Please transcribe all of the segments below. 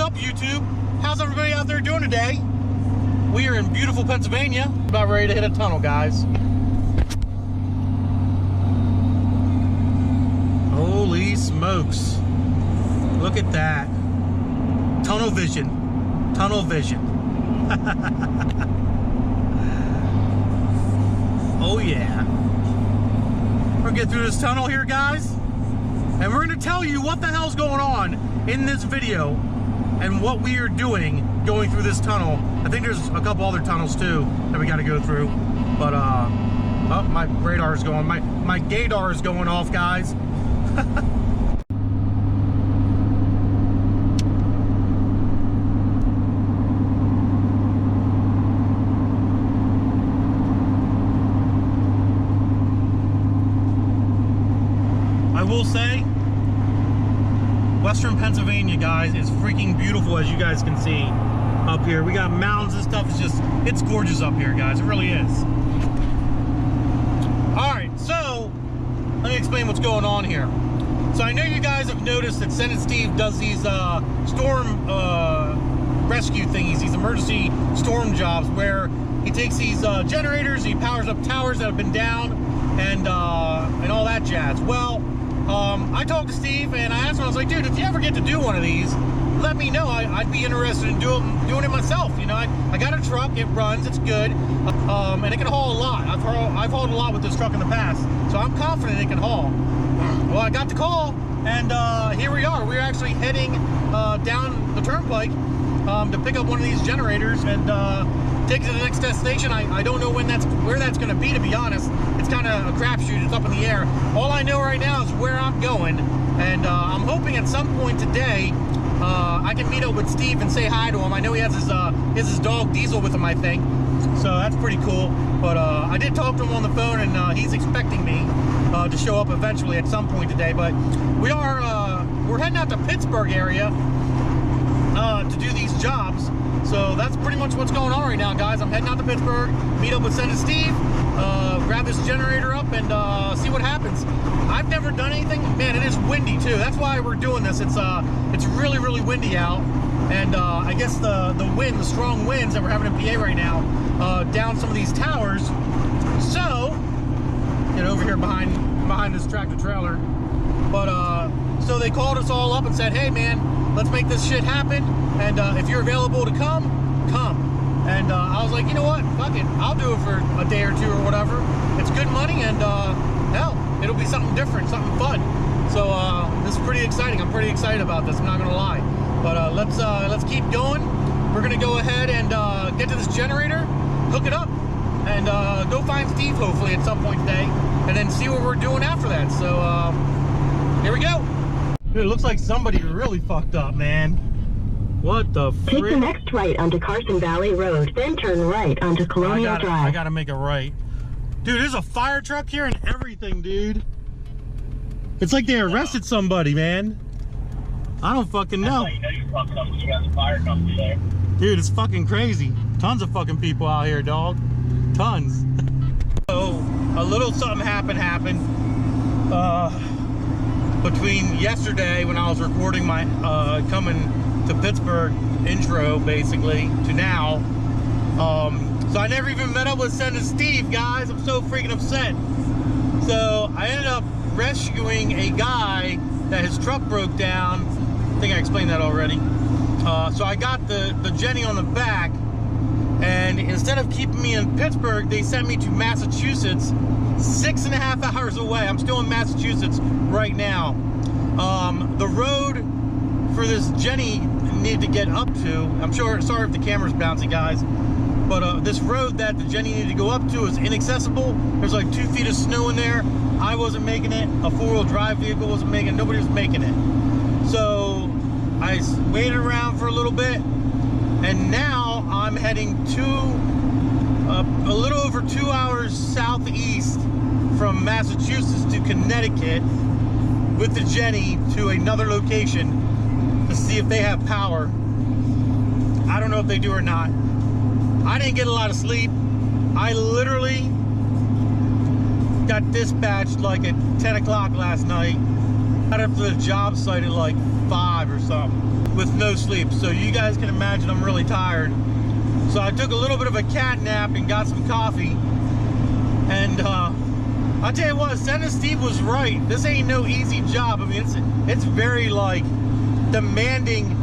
up, YouTube? How's everybody out there doing today? We are in beautiful Pennsylvania. About ready to hit a tunnel, guys. Holy smokes. Look at that. Tunnel vision. Tunnel vision. Oh yeah. We're gonna get through this tunnel here, guys. And we're gonna tell you what the hell's going on in this video and what we are doing going through this tunnel. I think there's a couple other tunnels too that we gotta go through. But oh, my radar is going, my gaydar is going off, guys. I will say, Western Pennsylvania, guys, is freaking beautiful, as you guys can see up here. We got mountains and stuff. It's gorgeous up here, guys. It really is. All right, so let me explain what's going on here. So I know you guys have noticed that Senate Steve does these storm rescue thingies, these emergency storm jobs, where he takes these generators, he powers up towers that have been down, and all that jazz. Well, I talked to Steve and I asked him, I was like, dude, if you ever get to do one of these, let me know. I'd be interested in doing it myself. You know, I got a truck, it runs, it's good, and it can haul a lot. I've hauled a lot with this truck in the past, so I'm confident it can haul. Well, I got the call, and here we are. We're actually heading down the turnpike to pick up one of these generators and take it to the next destination. I don't know where that's going to be, to be honest. It's kind of a crapshoot. It's up in the air. All I know right now is where I'm going, and I'm hoping at some point today I can meet up with Steve and say hi to him. I know he has his dog Diesel with him, I think, so that's pretty cool. But I did talk to him on the phone, and he's expecting me to show up eventually at some point today. But we're heading out to Pittsburgh area to do these jobs. So that's pretty much what's going on right now, guys. I'm heading out to Pittsburgh, meet up with Senate Steve, grab this generator up, and see what happens. I've never done anything. Man, it is windy too. That's why we're doing this. It's really, really windy out, and I guess the strong winds that we're having in PA right now, down some of these towers. So get over here behind this tractor trailer. But so they called us all up and said, hey man, let's make this shit happen, and if you're available to come. And I was like, you know what, fuck it, I'll do it for a day or two or whatever. It's good money, and hell, it'll be something different, something fun. So this is pretty exciting. I'm pretty excited about this, I'm not gonna lie. But let's keep going. We're gonna go ahead and get to this generator, hook it up, and go find Steve hopefully at some point today, and then see what we're doing after that. So here we go. Dude, it looks like somebody really fucked up, man. What the frick? Take the next right onto Carson Valley Road, then turn right onto Colonial Drive. I gotta make a right. Dude, there's a fire truck here and everything, dude. It's like they arrested somebody, man. I don't fucking know. That's how you know you fucked up when you got the fire company there. Dude, it's fucking crazy. Tons of fucking people out here, dog. Tons. So, a little something happened. Between yesterday when I was recording my coming to Pittsburgh intro, basically, to now. So I never even met up with Senator Steve, guys. I'm so freaking upset. So I ended up rescuing a guy that his truck broke down. I think I explained that already. So I got the Jenny on the back, and instead of keeping me in Pittsburgh, they sent me to Massachusetts, 6.5 hours away. I'm still in Massachusetts right now. The road for this Jenny needed to get up to, I'm sure, sorry if the camera's bouncy, guys, but this road that the Jenny needed to go up to is inaccessible. There's like 2 feet of snow in there. I wasn't making it. A 4-wheel drive vehicle wasn't making it. Nobody was making it. So I waited around for a little bit, and now I'm heading to a little over 2 hours southeast from Massachusetts to Connecticut with the Jenny to another location to see if they have power. I don't know if they do or not. I didn't get a lot of sleep. I literally got dispatched like at 10 o'clock last night. Got up to the job site at like 5 or something. with no sleep. So you guys can imagine I'm really tired. So I took a little bit of a cat nap and got some coffee. And I'll tell you what, Sen and Steve was right. This ain't no easy job. I mean, it's very like demanding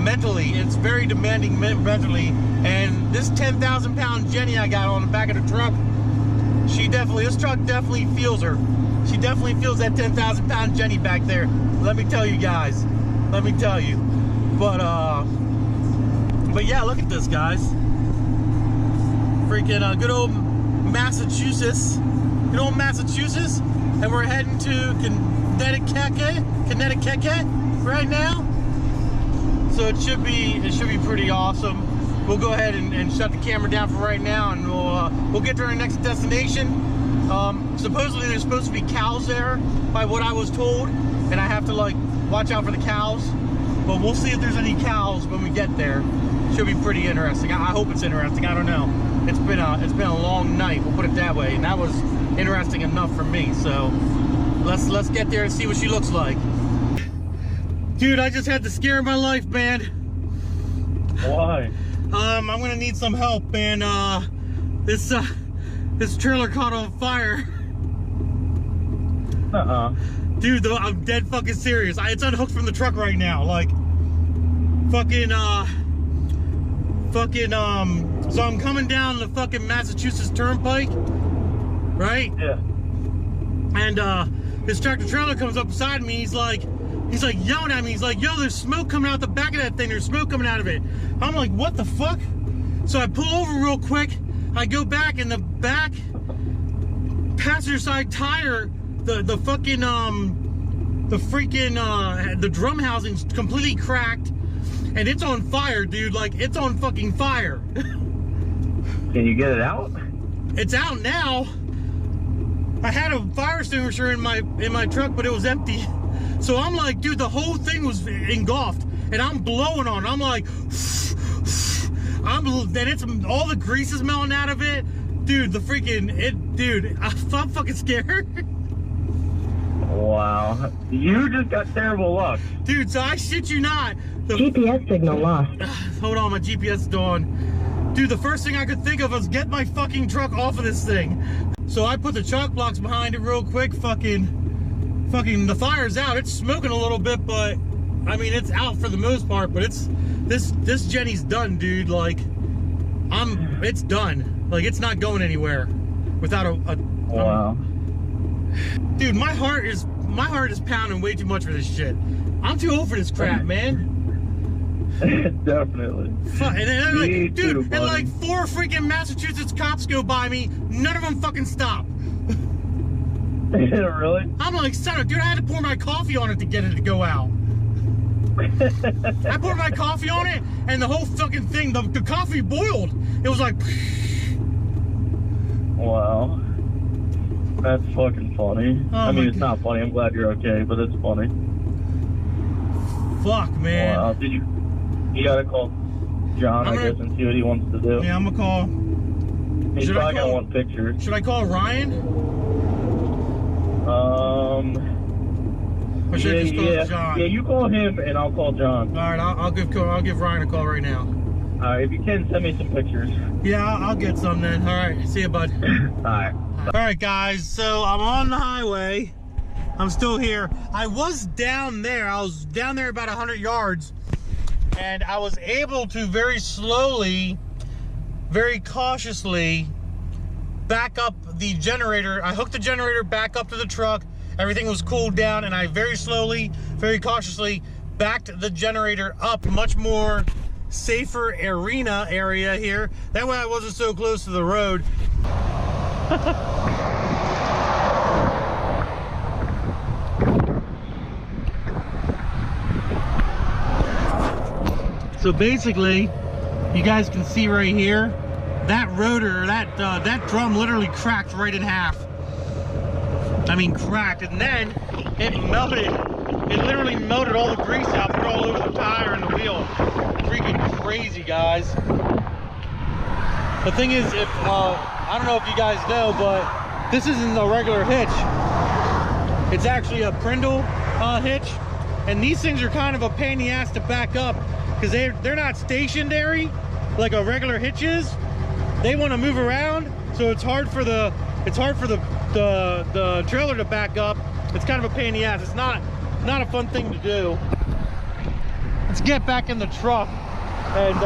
mentally. It's very demanding mentally. And this 10,000 pound Jenny I got on the back of the truck, this truck definitely feels her. She definitely feels that 10,000 pound Jenny back there. Let me tell you guys. Let me tell you. But yeah, look at this, guys. Freaking good old Massachusetts. Good old Massachusetts. And we're heading to Connecticut right now. So it should be pretty awesome. We'll go ahead and shut the camera down for right now, and we'll get to our next destination. Supposedly there's supposed to be cows there, by what I was told, and I have to like watch out for the cows. But we'll see if there's any cows when we get there. Should be pretty interesting. I hope it's interesting. I don't know. It's been a long night. We'll put it that way, and that was interesting enough for me. So let's get there and see what she looks like. Dude, I just had the scare of my life, man. Why? I'm gonna need some help, man. This trailer caught on fire. Dude, I'm dead fucking serious. It's unhooked from the truck right now. Like, so I'm coming down the fucking Massachusetts Turnpike, right? Yeah. And this tractor trailer comes up beside me. He's like yelling at me. He's like, yo, there's smoke coming out the back of that thing. There's smoke coming out of it. I'm like, what the fuck? So I pull over real quick. I go back, and the back passenger side tire, the drum housing's completely cracked, and it's on fire, dude. Like, it's on fucking fire. Can you get it out? It's out now. I had a fire extinguisher in my truck, but it was empty. So I'm like, dude, the whole thing was engulfed, and I'm blowing on it. I'm like, then it's all the grease is melting out of it, dude. Dude, I'm fucking scared. Wow, you just got terrible luck, dude. So I shit you not. The GPS signal lost. Hold on, my GPS is on. Dude, the first thing I could think of was get my fucking truck off of this thing. So I put the chalk blocks behind it real quick. Fucking, the fire's out. It's smoking a little bit, but I mean, it's out for the most part. But this Jenny's done, dude. Like, it's done. Like, it's not going anywhere without a wow. Dude, my heart is pounding way too much for this shit. I'm too old for this crap, man. Definitely. And then, like, dude, too, and like 4 freaking Massachusetts cops go by me. None of them fucking stop. Really? I'm like, son of, dude, I had to pour my coffee on it to get it to go out. I poured my coffee on it, and the whole fucking thing, the coffee boiled. It was like, wow. That's fucking funny. Oh, I mean, it's not funny. I'm glad you're okay, but it's funny. Fuck, man. Wow. You gotta call John, I guess, and see what he wants to do. Yeah, I'm gonna call. He's probably gonna want pictures. Should I call Ryan? Or should I just call John? Yeah, you call him, and I'll call John. All right, I'll give Ryan a call right now. If you can, send me some pictures. Yeah, I'll get some then. All right, see you, bud. All right. All right, guys, so I'm on the highway. I'm still here. I was down there. I was down there about 100 yards, and I was able to very slowly, very cautiously back up the generator. I hooked the generator back up to the truck. Everything was cooled down, and I very slowly, very cautiously backed the generator up, much more safer arena area here. That way I wasn't so close to the road. So basically, you guys can see right here, that rotor, that drum literally cracked right in half. I mean, cracked, and then it melted. It literally melted all the grease out, put it all over the tire and the wheel. Freaking crazy, guys. The thing is, I don't know if you guys know, but this isn't a regular hitch. It's actually a Prindle hitch. and these things are kind of a pain in the ass to back up because they're not stationary like a regular hitch is. They want to move around, so it's hard for the trailer to back up. It's kind of a pain in the ass. It's not a fun thing to do. Let's get back in the truck and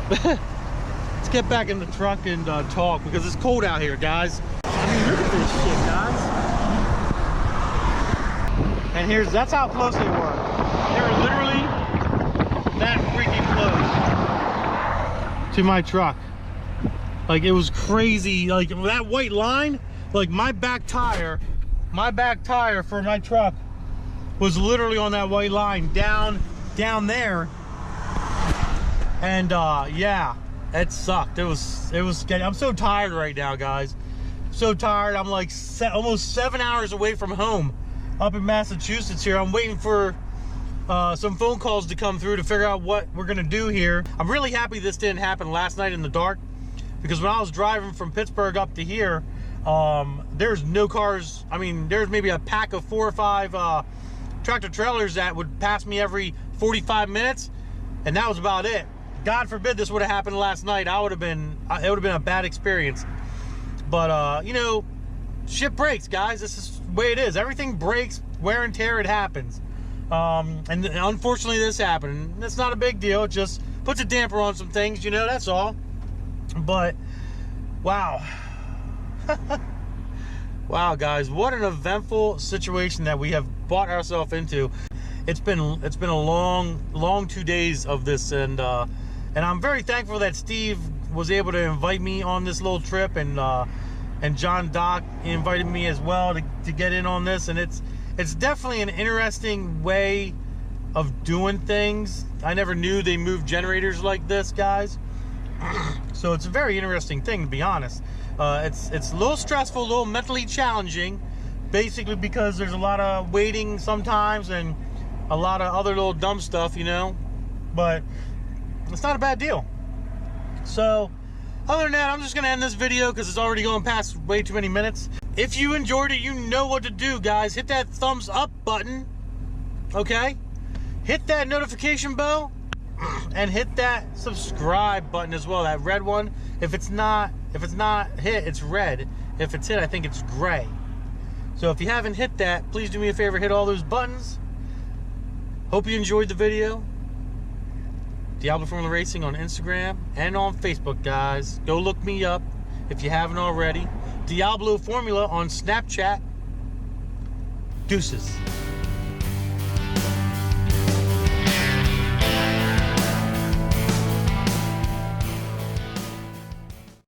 let's get back in the truck and talk, because it's cold out here, guys. I mean, look at this shit, guys. And that's how close they were. They were literally that freaking close to my truck. Like, it was crazy. Like, that white line, like my back tire for my truck was literally on that white line down there. And yeah, it sucked. It was getting, I'm so tired right now, guys. So tired. I'm like almost 7 hours away from home up in Massachusetts here. I'm waiting for some phone calls to come through to figure out what we're gonna do here. I'm really happy this didn't happen last night in the dark, because when I was driving from Pittsburgh up to here, there's no cars. I mean, there's maybe a pack of 4 or 5 tractor trailers that would pass me every 45 minutes, and that was about it. God forbid this would have happened last night. It would have been a bad experience. But you know, shit breaks, guys. This is the way it is. Everything breaks, wear and tear, it happens. And unfortunately this happened. It's not a big deal. It just puts a damper on some things, you know, that's all. But wow. Wow, guys, what an eventful situation that we have brought ourselves into. It's been a long 2 days of this, and I'm very thankful that Steve was able to invite me on this little trip, and John Doc invited me as well to get in on this. And it's definitely an interesting way of doing things. I never knew they moved generators like this, guys. So it's a very interesting thing, to be honest. It's a little stressful, a little mentally challenging, basically because there's a lot of waiting sometimes and a lot of other little dumb stuff, you know, but it's not a bad deal. So other than that, I'm just gonna end this video because it's already going past way too many minutes. If you enjoyed it, you know what to do, guys. Hit that thumbs up button, okay? Hit that notification bell and hit that subscribe button as well, that red one. If it's not hit, it's red. If it's hit, I think it's gray. So if you haven't hit that, please do me a favor, hit all those buttons. Hope you enjoyed the video. Diablo Formula Racing on Instagram and on Facebook, guys. Go look me up if you haven't already. Diablo Formula on Snapchat. Deuces.